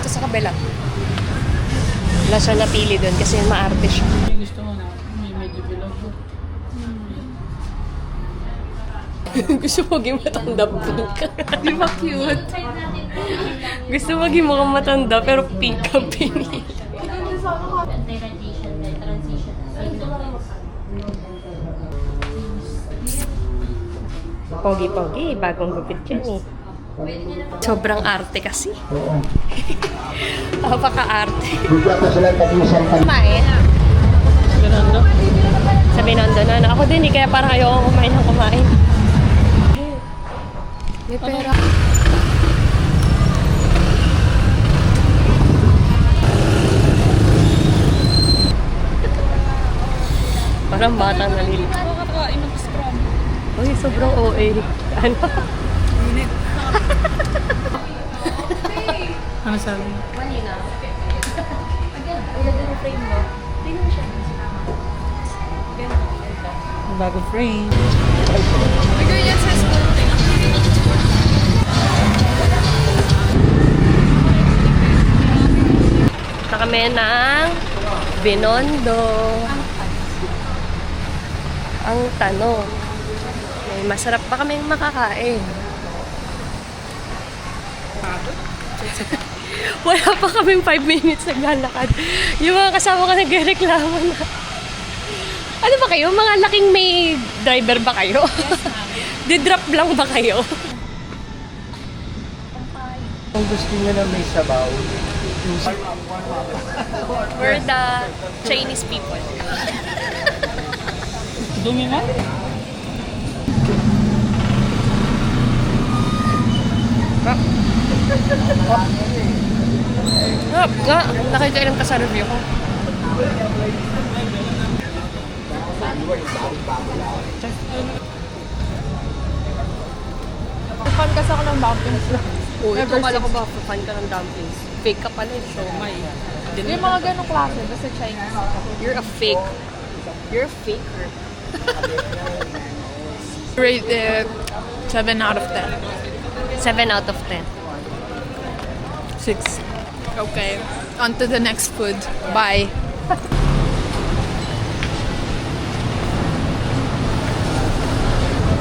dito sa kabila. Wala siya napili doon kasi maarte siya. Gusto mo na may medyo bilog. Gusto mo maging matanda pink. Di ba cute? Gusto mo maging mukhang matanda pero pink ang pinili. Pogi-pogi, bagong gupit yan eh. Sobrang arte kasi. Oo. Napaka-arte. Bigyan ko sila tag-isang Kumain. Ganun no? Sa Binondo na. Ako din eh, kaya parang ayoko kumain ng kumain. May pera. Parang batang nalilito. Nakakain ng scrum. Uy, sobrang OA. Ano? Unit. Ano sabi mo? Mali na. Again, ilagay mo frame mo. Tingnan siya. Bago frame. Bigay yan sa school. Punta kami ng Binondo. Ang tanong, may masarap ba kaming makakain? Wala pa kaming 5 minutes naglalakad. Yung mga kasama ko nagreklamo na. Ano ba kayo? Mga laking may driver ba kayo? Di-drop lang ba kayo? Kung gusto nyo na may sabaw, We're the Chinese people. Dumi mo? Nga, nakikailan ka sa review ko. Fan kasi ako ng dumplings. Oh, ito Ever kala ko since. ba fan ka ng dumplings? Fake ka pala eh. May. Yung mga ganong klase, basta Chinese. You're a fake. You're a faker. Rate it 7 out of 10. 7 out of 10. 6. Okay. On to the next food. Bye.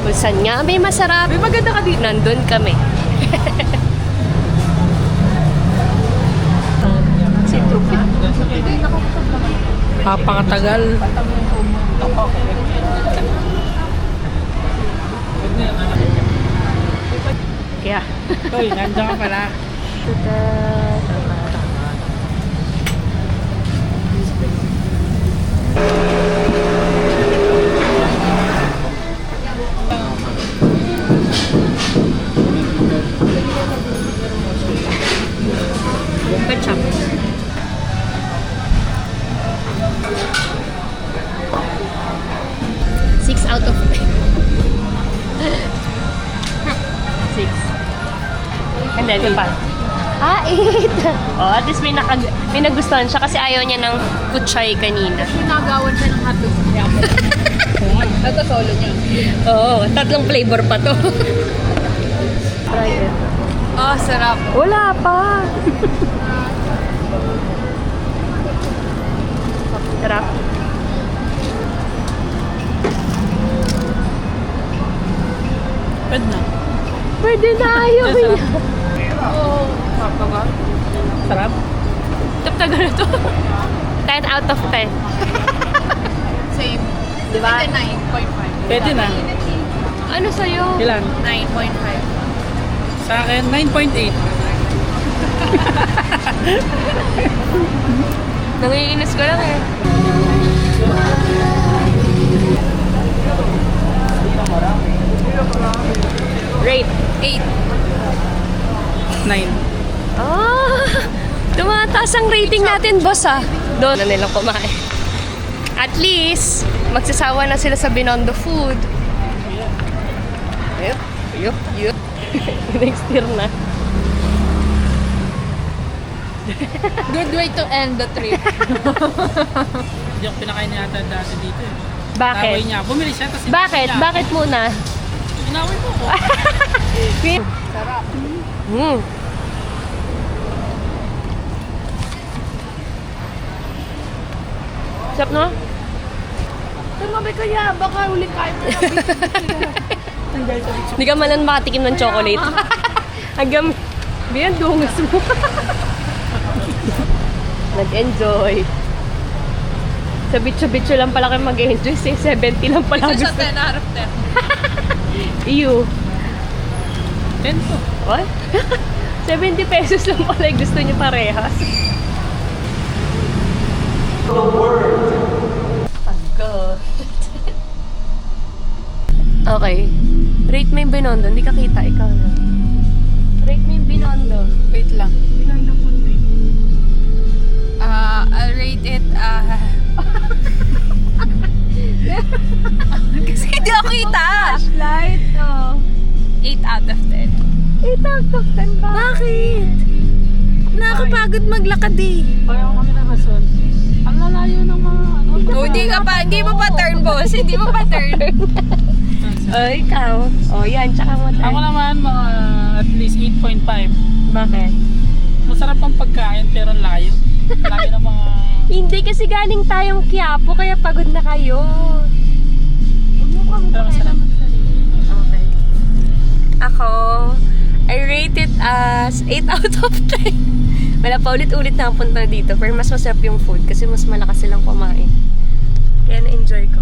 Kung saan nga may masarap. May maganda ka dito. Nandun kami. Si Tupi. Papakatagal. Kaya. Hoy, nandiyan ka pala. Ketchup. Six out of 10. 6. And then, pa. 8. Oh, at least may nagustuhan siya kasi ayaw niya ng kutsay kanina. Nagawan siya ng hotdog. Ito solo niya. Oo, 3 flavor pa to. Try it. Oh, sarap. Wala pa. Sarap. Pwede na. Pwede na, ayaw Sarap. niya. Oh, sarap. Sarap. Taptagal na to. 10 out of 10. Same. Diba? Pwede 9.5. Pwede na. Ano sa'yo? Ilan? 9.5. Sa akin, 9.8. Nangiinis ko lang eh. Rate. 8. 9. Ah! Tumataas ang rating natin, boss ah. Doon na nilang kumain. At least, magsasawa na sila sa Binondo food. Yup. Next year na. Good way to end the trip. Hindi ako pinakain ni ata dati dito eh. Bakit? Naway niya. Bumili siya. Tapos Bakit? Bakit muna? Inaway mo ko. Sarap. Hmm. Sarap no? Tumabi kaya, baka ulit tayo. Hindi ka man lang makatikim ng chocolate. Hanggang, biyan, dungas mo. Nag-enjoy. Sa bitso-bitso lang pala kayo mag-enjoy. 70 lang pala Isa gusto. sa 10 out of 10. Ew. 10 po. What? 70 pesos lang pala yung gusto niyo parehas. Pagod. Okay. Rate mo yung Binondo. Hindi ka kita. Ikaw na. Rate mo yung Binondo. Wait lang. Binondo food rate. I'll rate it, kasi hindi ako kita. Flashlight. Oh. 8 out of 10. 8 out of 10 ba? Bakit? Nakakapagod maglakad eh. Kaya kami na rason. Ang lalayo ng mga ano. Oh, hindi mo pa turn, boss. Hindi mo pa turn. Oh, ikaw. Oh, yan. Tsaka mo Ako tayo. naman mga at least 8.5. Bakit? Masarap ang pagkain pero layo. Layo ng mga... Hindi kasi galing tayong Quiapo, kaya pagod na kayo. Pero masarap. Okay. Ako, I rate it as 8 out of 10. Wala pa ulit-ulit na ang punta dito, pero mas masarap yung food kasi mas malakas silang kumain. Kaya na-enjoy ko.